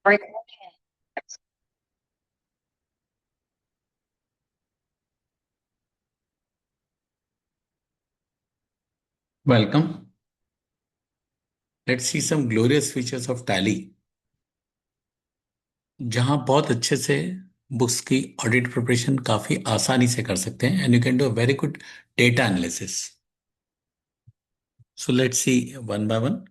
Welcome. Let's see some glorious features of Tally, जहां बहुत अच्छे से बुक्स की ऑडिट प्रिपरेशन काफी आसानी से कर सकते हैं and you can do a very good data analysis. So let's see one by one.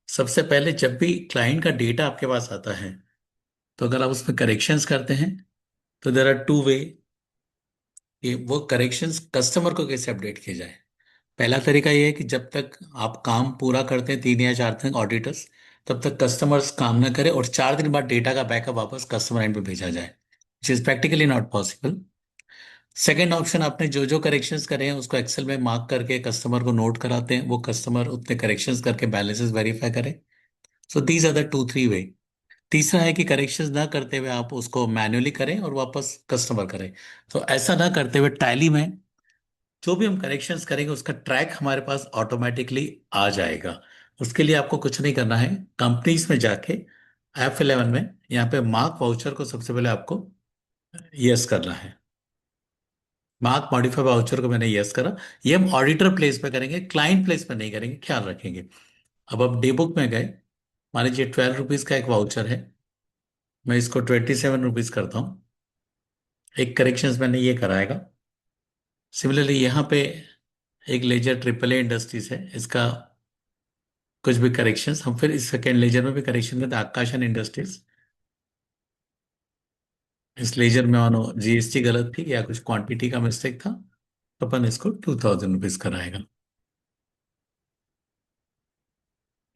सबसे पहले जब भी क्लाइंट का डेटा आपके पास आता है तो अगर आप उसमें करेक्शंस करते हैं तो देर आर टू वे कि वो करेक्शंस कस्टमर को कैसे अपडेट किए जाए. पहला तरीका ये है कि जब तक आप काम पूरा करते हैं 3 या 4 दिन ऑडिटर्स, तब तक कस्टमर्स काम ना करें और 4 दिन बाद डेटा का बैकअप वापस कस्टमर एंड पे भेजा जाए, which is practically not possible. Second option, आपने जो जो करेक्शंस करे हैं उसको एक्सेल में मार्क करके कस्टमर को नोट कराते हैं, वो कस्टमर उतने करेक्शंस करके बैलेंसेस वेरीफाई करे. सो दीज आर द 2 3 वे. तीसरा है कि करेक्शंस ना करते हुए आप उसको मैन्युअली करें और वापस कस्टमर करें. तो ऐसा ना करते हुए टैली में जो भी हम करेक्शंस करेंगे उसका ट्रैक हमारे पास ऑटोमेटिकली आ जाएगा. उसके लिए आपको कुछ नहीं करना है. कंपनीज में जाके F11 में यहाँ पे मार्क वाउचर को सबसे पहले आपको यस करना है. मार्क मॉडिफाई वाउचर को मैंने यस करा. ये हम ऑडिटर प्लेस पे करेंगे, क्लाइंट प्लेस पे नहीं करेंगे, ख्याल रखेंगे. अब आप डे बुक में गए, मान लीजिए 12 रुपीज का एक वाउचर है, मैं इसको 27 रुपीज करता हूँ. एक करेक्शंस मैंने ये कराएगा. सिमिलरली यहाँ पे एक लेजर ट्रिपल ए इंडस्ट्रीज है, इसका कुछ भी करेक्शंस हम फिर इस सेकेंड लेजर में भी करेक्शन करते हैं. आकाश एंड इंडस्ट्रीज, इस लेजर में मानो जीएसटी गलत थी या कुछ क्वांटिटी का मिस्टेक था, तो अपन इसको 2000 रुपीज कराएगा.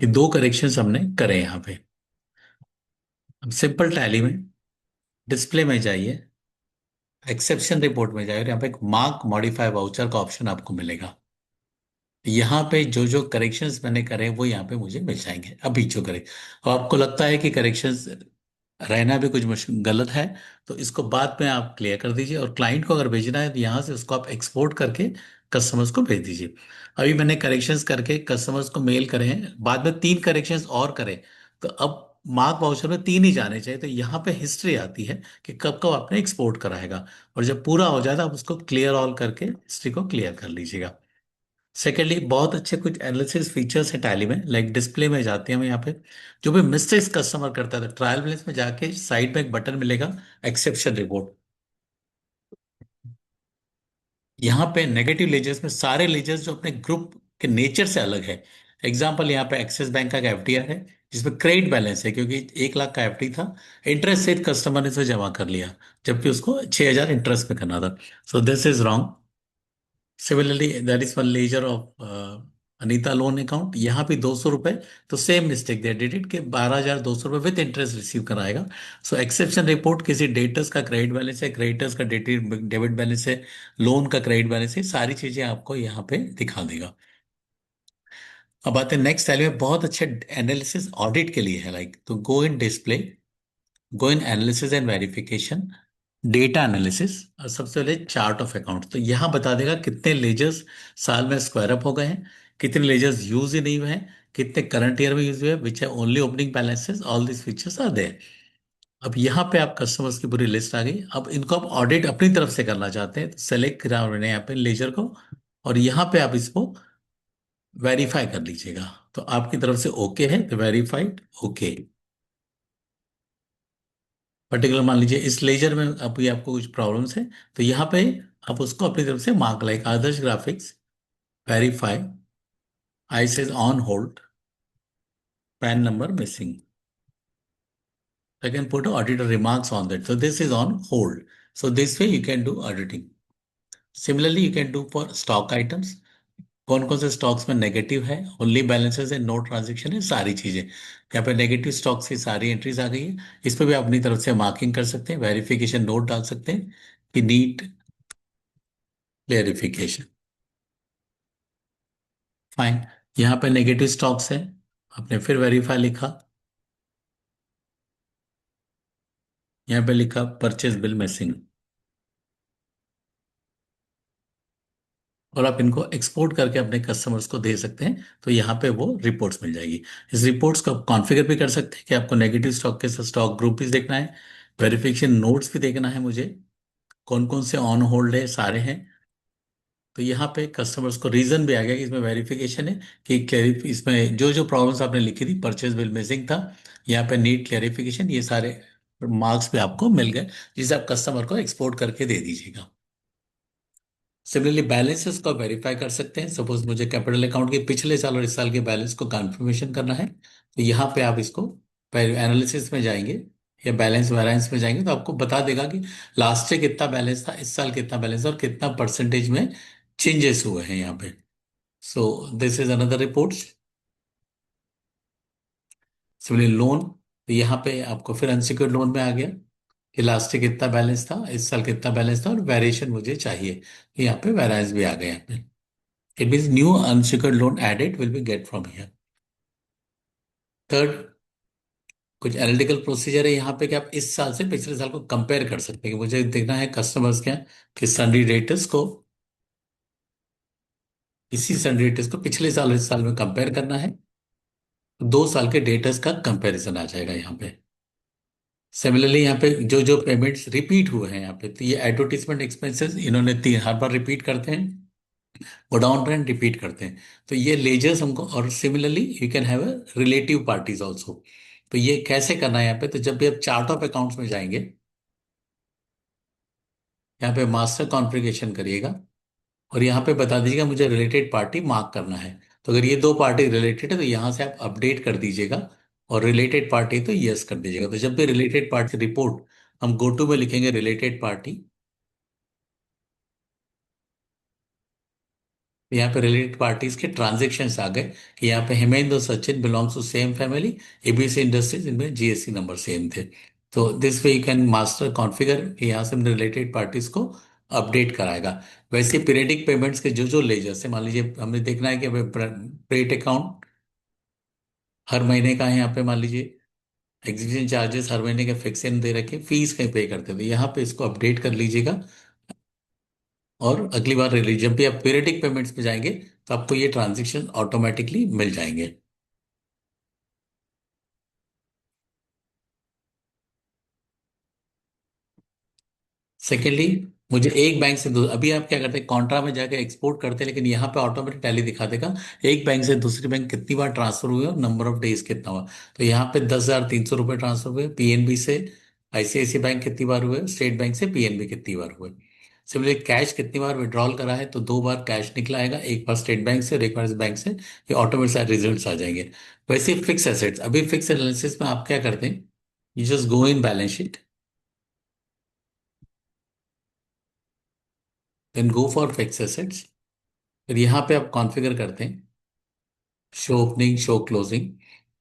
ये दो करेक्शंस हमने करे यहाँ पे. अब सिंपल टैली में डिस्प्ले में जाइए, एक्सेप्शन रिपोर्ट में जाइए और यहाँ पे एक मार्क मॉडिफाई वाउचर का ऑप्शन आपको मिलेगा. यहाँ पे जो जो करेक्शंस मैंने करे वो यहाँ पे मुझे मिल जाएंगे अभी जो करे. और आपको लगता है कि करेक्शंस रहना भी कुछ मुश्किल गलत है, तो इसको बाद में आप क्लियर कर दीजिए और क्लाइंट को अगर भेजना है तो यहाँ से उसको आप एक्सपोर्ट करके कस्टमर्स को भेज दीजिए. अभी मैंने करेक्शंस करके कस्टमर्स को मेल करे हैं, बाद में 3 करेक्शंस और करे, तो अब मार्क वाउचर में 3 ही जाने चाहिए. तो यहाँ पे हिस्ट्री आती है कि कब कब आपने एक्सपोर्ट कराएगा. और जब पूरा हो जाए तो आप उसको क्लियर ऑल करके हिस्ट्री को क्लियर कर लीजिएगा. सेकेंडली, बहुत अच्छे कुछ एनालिसिस फीचर्स हैं टैली में. लाइक डिस्प्ले में जाते हैं हम यहाँ पे, जो भी मिस्टेक्स कस्टमर करता था ट्रायल बैलेंस में जाके साइड में एक बटन मिलेगा एक्सेप्शन रिपोर्ट. यहाँ पे नेगेटिव लेजर्स में सारे लेजर्स जो अपने ग्रुप के नेचर से अलग है. एग्जाम्पल, यहाँ पे एक्सिस बैंक का एफडीआर है जिसमें क्रेडिट बैलेंस है क्योंकि 1 लाख का एफडी था, इंटरेस्ट सहित कस्टमर ने इसे जमा कर लिया जबकि उसको 6,000 इंटरेस्ट में करना था. सो this is wrong. Similarly, that is one ledger of Anita loan account. यहाँ भी 200 रुपए, तो same mistake they did it कि 12,200 रुपये विद इंटरेस्ट रिसीव कराएगा. सो एक्सेप्शन रिपोर्ट किसी डेटर्स का क्रेडिट बैलेंस है, क्रेडिटर्स का डेबिट बैलेंस है, लोन का क्रेडिट बैलेंस है, सारी चीजें आपको यहाँ पे दिखा देगा. अब आते हैं नेक्स्ट स्टाइल में, बहुत अच्छे एनालिसिस ऑडिट के लिए है. Like to go in display, go in analysis and verification, data analysis, और सबसे पहले चार्ट ऑफ अकाउंट. तो यहां बता देगा कितने लेजर्स साल में स्क्वायर अप हो गए हैं, कितने लेजर्स यूज ही नहीं हुए हैं, कितने करंट ईयर में यूज हुए, विच है only opening balances, all this features are there. अब यहाँ पे आप कस्टमर्स की पूरी लिस्ट आ गई. अब इनको आप ऑडिट अपनी तरफ से करना चाहते हैं तो सेलेक्ट करा मैंने यहाँ पे लेजर को, और यहाँ पे आप इसको वेरीफाई कर लीजिएगा. तो आपकी तरफ से ओके है तो वेरीफाइड ओके. पर्टिकुलर मान लीजिए इस लेजर में अभी आपको कुछ प्रॉब्लम्स है, तो यहाँ पे आप उसको अपनी तरफ से mark, like Adarsh graphics verify, I says on hold, pan number missing. I can put auditor remarks on that. So this is on hold. So this way you can do auditing. Similarly, you can do for stock items. कौन कौन से stocks में negative है, only balances है, no transaction है, सारी चीजें यहाँ पे नेगेटिव स्टॉक्स की सारी एंट्रीज आ गई है. इस पे भी आप अपनी तरफ से मार्किंग कर सकते हैं, वेरिफिकेशन नोट डाल सकते हैं कि नीट क्लेरिफिकेशन. फाइन. यहाँ पे नेगेटिव स्टॉक्स है, आपने फिर वेरीफाई लिखा, यहाँ पे लिखा परचेज बिल मिसिंग. और आप इनको एक्सपोर्ट करके अपने कस्टमर्स को दे सकते हैं। तो यहाँ पे वो रिपोर्ट्स मिल जाएगी। इस रिपोर्ट्स को आप कॉन्फ़िगर भी कर सकते हैं कि आपको नेगेटिव स्टॉक के साथ स्टॉक ग्रुप भी देखना है, वेरिफिकेशन नोट्स भी देखना है मुझे, कौन कौन से ऑन होल्ड है, सारे हैं। तो यहाँ पे कस्टमर्स को रीजन भी आ गया कि इसमें वेरिफिकेशन है, कि क्लेरिफी इसमें जो जो प्रॉब्लम्स आपने लिखी थी, परचेज बिल मिसिंग था, यहाँ पे नीड क्लेरिफिकेशन, ये सारे मार्क्स पे आपको मिल गए, जिसे आप कस्टमर को एक्सपोर्ट करके दे दीजिएगा। सिमिलरली बैलेंसेस को वेरीफाई कर सकते हैं। सपोज मुझे कैपिटल अकाउंट के पिछले साल और इस साल के बैलेंस को कंफर्मेशन करना है, तो यहाँ पे आप इसको एनालिसिस में जाएंगे या बैलेंस वैरिएंस में जाएंगे, तो आपको बता देगा कि लास्ट से कितना बैलेंस था, इस साल कितना बैलेंस और कितना परसेंटेज में चेंजेस हुए हैं यहाँ पे। सो this is another reports. Similarly loan, तो यहाँ पे आपको फिर अनसिक्योर्ड लोन में आ गया कि लास्ट से कितना बैलेंस था, इस साल कितना बैलेंस था और वेरिएशन मुझे चाहिए, तो यहाँ पे वेरिएंस भी आ गया यहाँ पे। It means new unsecured loan added will be get from here. Third, कुछ एनालिटिकल प्रोसीजर है यहाँ पे कि आप इस साल से पिछले साल को कंपेयर कर सकते हैं, कि मुझे देखना है कस्टमर्स क्या कि सन्डी डेटर्स को इसी सन्डी डेटर्स को पिछले साल और इस साल में कंपेयर करना है। 2 साल के डेटर्स का कंपैरिजन आ जाएगा यहाँ पे। सिमिलरली यहाँ पे जो जो पेमेंट्स रिपीट हुए हैं यहाँ पे, तो ये एडवर्टीजमेंट एक्सपेंसेस इन्होंने तीन हर बार रिपीट करते हैं, वो डाउन ट्रेंड रिपीट करते हैं, तो ये लेजर्स हमको। और similarly you can have a relative parties also. तो ये कैसे करना है यहाँ पे, तो जब भी आप चार्ट ऑफ अकाउंट्स में जाएंगे, यहाँ पे मास्टर कॉन्फ़िगरेशन करिएगा और यहाँ पे बता दीजिएगा मुझे रिलेटेड पार्टी मार्क करना है। तो अगर ये दो पार्टी रिलेटेड है तो यहाँ से आप अपडेट कर दीजिएगा, और रिलेटेड पार्टी तो यस कर दीजिएगा। तो जब भी रिलेटेड पार्टी रिपोर्ट हम गो टू में लिखेंगे रिलेटेड पार्टी, यहाँ पे रिलेटेड पार्टीज के ट्रांजेक्शन्स आ गए कि यहाँ पे हेमेंद्र और Sachin belongs to same family, ABC industries, इनमें जीएसटी नंबर सेम थे। तो this way you can master configure, यहाँ से हमने रिलेटेड पार्टीज को अपडेट कराएगा। वैसे पीरियडिक पेमेंट्स के जो जो लेजर्स है, मान लीजिए हमें देखना है कि प्रेट अकाउंट हर महीने का है, यहाँ पे मान लीजिए एग्जीक्यूशन चार्जेस हर महीने के फिक्स इन दे रखे, फीस कहीं पे करते थे, यहाँ पे इसको अपडेट कर लीजिएगा। और अगली बार जब भी आप पीरियडिक पेमेंट्स पे जाएंगे तो आपको ये ट्रांजेक्शन ऑटोमेटिकली मिल जाएंगे। सेकेंडली, मुझे एक बैंक से अभी आप क्या करते हैं, कॉन्ट्रा में जाकर एक्सपोर्ट करते हैं, लेकिन यहाँ पे ऑटोमेटिक टैली दिखा देगा एक बैंक से दूसरी बैंक कितनी बार ट्रांसफर हुए और नंबर ऑफ डेज कितना हुआ। तो यहाँ पे 10,300 रुपये ट्रांसफर हुए पीएनबी से आईसीआईसी बैंक, कितनी बार हुए स्टेट बैंक से पीएनबी, कितनी बार हुए। सिमिलरली कैश कितनी बार विड्रॉल करा है, तो 2 बार कैश निकला आएगा, एक बार स्टेट बैंक से और एक बार इस बैंक से, ये ऑटोमेटिक सारे रिजल्ट आ जाएंगे। वैसे फिक्स एसेट्स, अभी फिक्स एनालिसिस में आप क्या करते हैं, you just go in balance sheet, then go for fix assets. फिर यहाँ पे आप कॉन्फ़िगर करते हैं शो ओपनिंग, शो क्लोजिंग,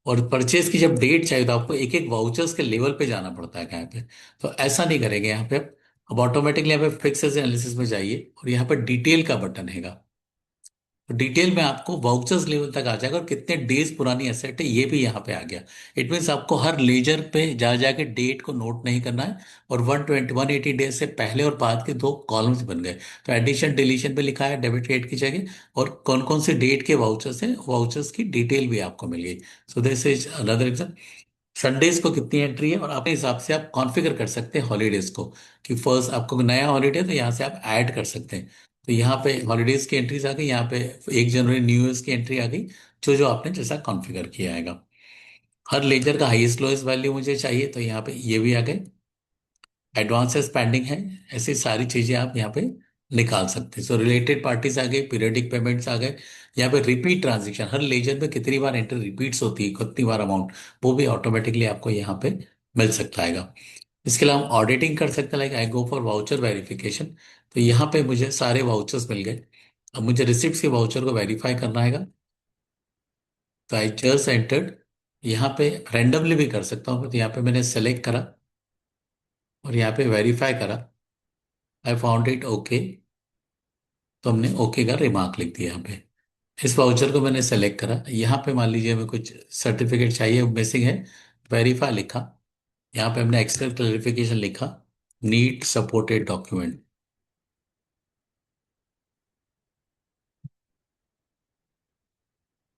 और परचेज की जब डेट चाहिए तो आपको एक एक वाउचर्स के लेवल पे जाना पड़ता है यहाँ पे। तो ऐसा नहीं करेंगे यहाँ पे, आप अब ऑटोमेटिकली यहाँ पे फिक्स एनालिसिस में जाइए और यहाँ पर डिटेल का बटन है, तो डिटेल में आपको वाउचर्स लेवल तक आ जाएगा और कितने डेज पुरानी एसेट है ये भी यहाँ पे आ गया। इट मीन्स आपको हर लेजर पे जा जाके डेट को नोट नहीं करना है, और 180 डेज से पहले और बाद के 2 कॉलम्स बन गए। तो एडिशन डिलीशन पे लिखा है डेबिट क्रेडिट की जगह, और कौन कौन से डेट के वाउचर्स हैं, वाउचर्स की डिटेल भी आपको मिल गई। सो this is another example. Sundays को कितनी एंट्री है, और अपने हिसाब से आप कॉन्फ़िगर कर सकते हैं हॉलीडेज को, कि फर्स्ट आपको नया हॉलीडे तो यहाँ से आप ऐड कर सकते हैं। तो यहाँ पे हॉलीडेज की एंट्रीज आ गई, यहाँ पे 1 जनवरी न्यू ईयर्स की एंट्री आ गई, जो जो आपने जैसा कॉन्फ़िगर किया आएगा। हर लेजर का हाईएस्ट लोएस्ट वैल्यू मुझे चाहिए, तो यहाँ पे ये भी आ गए। एडवांसेस पेंडिंग है, ऐसी सारी चीजें आप यहाँ पे निकाल सकते हैं। सो रिलेटेड पार्टीज आ गए, पीरियडिक पेमेंट्स आ गए, यहाँ पे रिपीट ट्रांजेक्शन हर लेजर में कितनी बार एंट्री रिपीट्स होती है, कितनी बार अमाउंट, वो भी ऑटोमेटिकली आपको यहाँ पे मिल सकता है। इसके अलावा हम ऑडिटिंग कर सकते हैं, like I go for voucher verification, तो यहाँ पे मुझे सारे वाउचर्स मिल गए। अब मुझे रिसिप्ट के वाउचर को वेरीफाई करना है, तो आई जस्ट एंटर्ड, यहाँ पे रैंडमली भी कर सकता हूँ, तो यहाँ पे मैंने सेलेक्ट करा और यहाँ पे वेरीफाई करा, आई फाउंड इट ओके, तो हमने ओके का रिमार्क लिख दिया यहाँ पे। इस वाउचर को मैंने सेलेक्ट करा, यहाँ पे मान लीजिए हमें कुछ सर्टिफिकेट चाहिए मिसिंग है, वेरीफाई लिखा, यहाँ पे हमने एक्सेल क्लैरिफिकेशन लिखा, नीड सपोर्टेड डॉक्यूमेंट,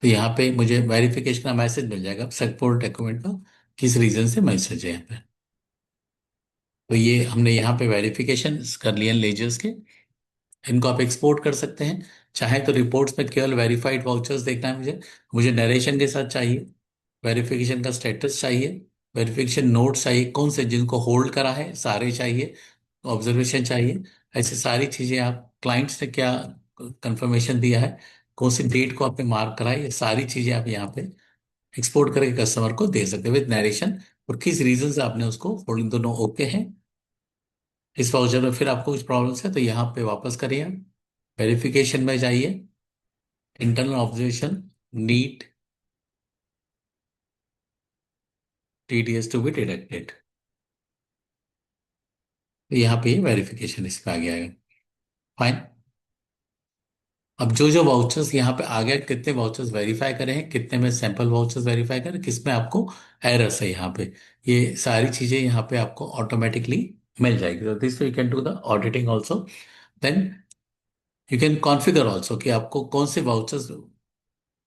तो यहाँ पे मुझे वेरिफिकेशन का मैसेज मिल जाएगा सपोर्ट डॉक्यूमेंट का, किस रीजन से मैसेज है यहाँ पे। तो ये हमने यहाँ पे वेरिफिकेशन कर लिया लेजर्स के। इनको आप एक्सपोर्ट कर सकते हैं। चाहे तो रिपोर्ट्स में केवल वेरीफाइड वाउचर्स देखना है मुझे, मुझे नरेशन के साथ चाहिए, वेरिफिकेशन का स्टेटस चाहिए, वेरिफिकेशन नोट्स चाहिए, कौन से जिनको होल्ड करा है सारे चाहिए, ऑब्जर्वेशन चाहिए। ऐसी सारी चीजें आप क्लाइंट्स ने क्या कंफर्मेशन दिया है, कौन सी डेट को आपने मार्क करा है, ये सारी चीजें आप यहाँ पे एक्सपोर्ट करके कस्टमर को दे सकते हैं विद नरेशन, और किस रीजन से आपने उसको होल्डिंग दोनों ओके हैं। इस वाउचर में फिर आपको कुछ प्रॉब्लम्स है तो यहाँ पे वापस करिए आप, वेरिफिकेशन में जाइए, internal observation, need TDS to be deducted. तो यहाँ पे वेरिफिकेशन इस पे आ गया है। फाइन। अब जो जो वाउचर्स यहाँ पे आ गया, कितने वाउचर्स वेरीफाई करें हैं, कितने में सैंपल वाउचर्स वेरीफाई करें, किसमें आपको एरर्स है यहाँ पे, ये सारी चीजें यहाँ पे आपको ऑटोमेटिकली मिल जाएगी। तो this you can do the auditing also. Then you can configure also कि आपको कौन से वाउचर्स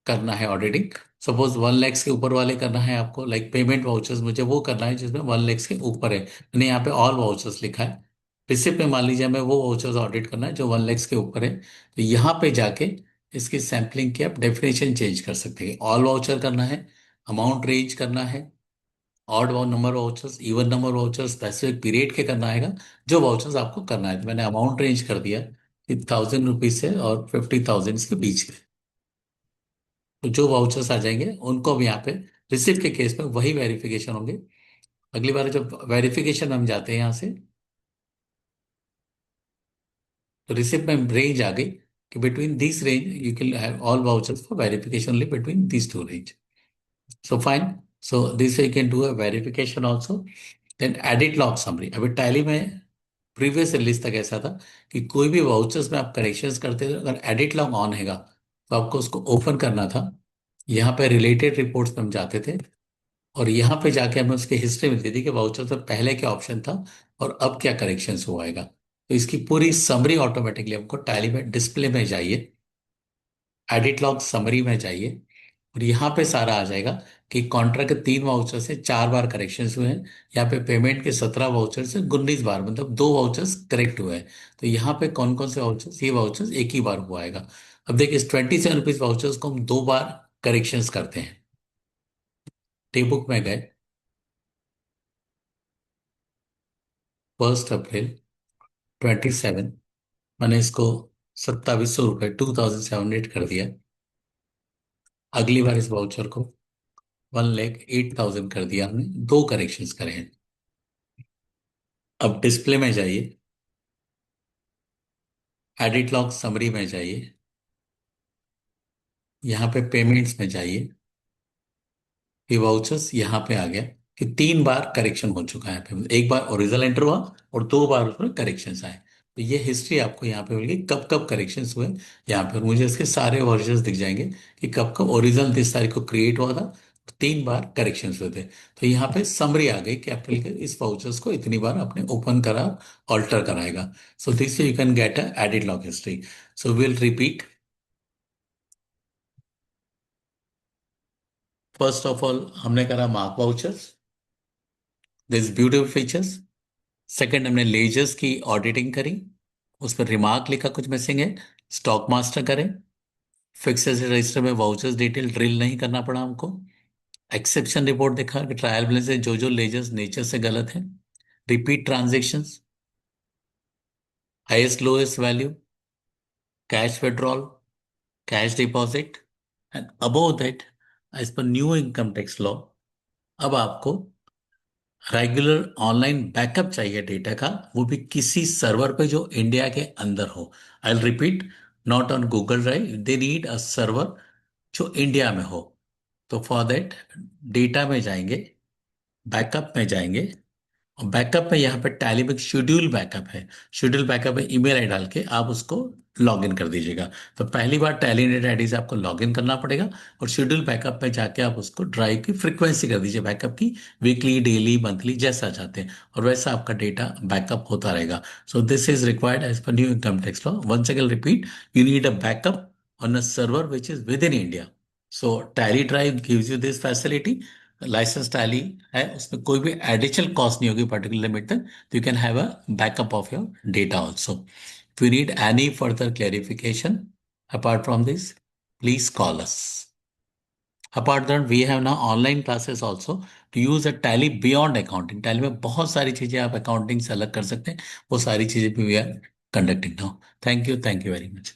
करना है ऑडिटिंग। सपोज 1 लाख के ऊपर वाले करना है आपको, लाइक पेमेंट वाउचर्स मुझे वो करना है जिसमें 1 लाख के ऊपर है, मैंने यहाँ पे ऑल वाउचर्स लिखा है। रिसिप्ट में मान लीजिए मैं वो वाउचर्स ऑडिट करना है जो 1 लाख के ऊपर है, तो यहाँ पे जाके इसकी सैम्पलिंग की आप डेफिनेशन चेंज कर सकते हैं। ऑल वाउचर करना है, अमाउंट रेंज करना है, odd number vouchers, even number vouchers, specific period के करना है, जो वाउचर्स आपको करना है। तो मैंने अमाउंट रेंज कर दिया कि 1000 रुपीज से और 50,000 के बीच के। तो जो वाउचर्स आ जाएंगे उनको भी यहाँ पे रिसिप्ट के केस में वही वेरिफिकेशन होंगे। अगली बार जब वेरिफिकेशन में हम जाते हैं यहाँ से, तो रिसिप्ट में रेंज आ गई कि between this range you can have all vouchers for verification only between this to range. So fine. So this you can do a verification also. Then edit log summary. अभी टैली में previous release तक ऐसा था कि कोई भी vouchers में आप करेक्शंस करते थे, अगर एडिट लॉग ऑन हैगा तो आपको उसको ओपन करना था। यहाँ पे रिलेटेड रिपोर्ट्स में हम जाते थे और यहाँ पे जाके हमें उसकी हिस्ट्री मिलती थी कि वाउचर से पहले क्या ऑप्शन था और अब क्या करेक्शंस हुआ है। तो इसकी पूरी समरी ऑटोमेटिकली हमको टैली में डिस्प्ले में जाइए, एडिट लॉग समरी में जाइए, और यहाँ पे सारा आ जाएगा कि कॉन्ट्रैक्ट के 3 वाउचर से 4 बार करेक्शन हुए हैं, यहाँ पे पेमेंट के 17 वाउचर से 19 बार, मतलब 2 वाउचर्स करेक्ट हुए हैं। तो यहाँ पे कौन कौन से वाउचर्स, ये वाउचर्स एक ही बार हुआ आएगा। अब देखिए इस 27 रुपीज वाउचर्स को हम 2 बार करेक्शंस करते हैं। डे बुक में गए, 1 अप्रैल 27, मैंने इसको 2700 रुपये 2700 कर दिया। अगली बार इस वाउचर को 1,08,000 कर दिया, हमने 2 करेक्शंस करे हैं। अब डिस्प्ले में जाइए, एडिट लॉग समरी में जाइए, यहाँ पे पेमेंट्स में जाइए, ये वाउचर्स यहाँ पे आ गया कि 3 बार करेक्शन हो चुका है। यहाँ पे एक बार ओरिजिनल एंटर हुआ और 2 बार उसमें करेक्शन आए। तो ये हिस्ट्री आपको यहाँ पे मिलेगी कब कब करेक्शन हुए यहाँ पे, और मुझे इसके सारे वर्जन्स दिख जाएंगे कि कब कब ओरिजिनल 30 तारीख को क्रिएट हुआ था, 3 बार करेक्शन हुए थे। तो यहाँ पे समरी आ गई कि अप्रैल के इस वाउचर्स को इतनी बार आपने ओपन करा, ऑल्टर कराएगा। सो this you can get a edit log history. So will repeat. First of all हमने करा mark vouchers, this beautiful features. Second हमने लेजर्स की ऑडिटिंग करी, उस पर रिमार्क लिखा कुछ मिसिंग है, स्टॉक मास्टर करें। फिक्स एसेट रजिस्टर में वाउचर्स डिटेल ड्रिल नहीं करना पड़ा हमको। एक्सेप्शन रिपोर्ट देखा कि ट्रायल बैलेंस से जो जो लेजर्स नेचर से गलत है। Repeat transactions, highest lowest value, cash withdrawal, cash deposit, and above that as per new income tax law अब आपको रेगुलर ऑनलाइन बैकअप चाहिए डेटा का, वो भी किसी सर्वर पे जो इंडिया के अंदर हो। I repeat, not on Google drive, they need a server जो इंडिया में हो। तो फॉर दैट डेटा में जाएंगे, बैकअप में जाएंगे, और बैकअप में यहाँ पे टैली में शेड्यूल बैकअप है, शेड्यूल बैकअप में ईमेल आई डाल के आप उसको लॉग इन कर दीजिएगा। तो पहली बार टैली नेट आईडी से आपको लॉग इन करना पड़ेगा, और शेड्यूल बैकअप में जाके आप उसको ड्राइव की फ्रीक्वेंसी कर दीजिए बैकअप की, वीकली डेली मंथली जैसा चाहते हैं, और वैसा आपका डेटा बैकअप होता रहेगा। So this is required as per new income tax law. Once again repeat, you need a backup on a server which is with in India. So Tally drive gives you this facility. Licence Tally है, उसमें कोई भी additional cost नहीं होगी particular limit तक, तो you can have a backup of your data also. If you need any further clarification apart from this, please call us. Apart that, we have now online classes also to use a tally beyond accounting. Tally में बहुत सारी चीजें आप accounting से अलग कर सकते हैं, वो सारी चीजें भी we are conducting now. Thank you very much.